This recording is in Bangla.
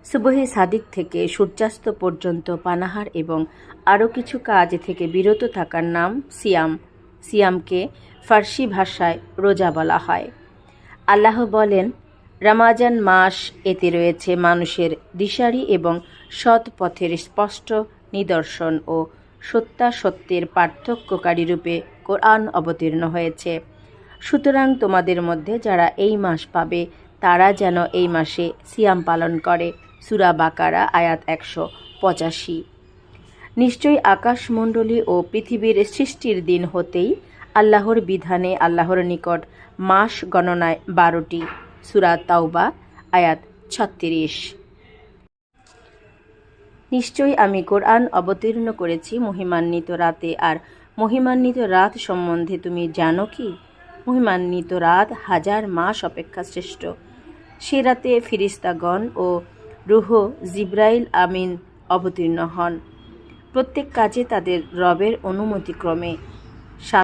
সুবহে সাদিক থেকে সূর্যাস্ত পর্যন্ত পানাহার এবং আরও কিছু কাজ থেকে বিরত থাকার নাম সিয়াম। সিয়ামকে ফার্সি ভাষায় রোজা বলা হয়। আল্লাহ বলেন, রমাজান মাস, এতে রয়েছে মানুষের দিশারি এবং সৎ পথের স্পষ্ট নিদর্শন ও সত্যাসত্যের পার্থক্যকারী রূপে কোরআন অবতীর্ণ হয়েছে। সুতরাং তোমাদের মধ্যে যারা এই মাস পাবে তারা যেন এই মাসে সিয়াম পালন করে। সূরা বাকারা আয়াত 185। নিশ্চয়ই আকাশমণ্ডলী ও পৃথিবীর সৃষ্টির দিন হতেই আল্লাহর বিধানে আল্লাহর নিকট মাস গণনায় 12টি। সূরা তাওবা আয়াত 36। নিশ্চয়ই আমি কোরআন অবতীর্ণ করেছি মহিমান্বিত রাতে, আর মহিমান্বিত রাত সম্বন্ধে তুমি জানো কি? মহিমান্বিত রাত 1000 মাস অপেক্ষা শ্রেষ্ঠ। সে রাতে ফিরিস্তাগণ ও রূহ জিবরাইল আমিন অবতীর্ণ হন প্রত্যেক কাজে তাদের রবের অনুমতিক্রমে।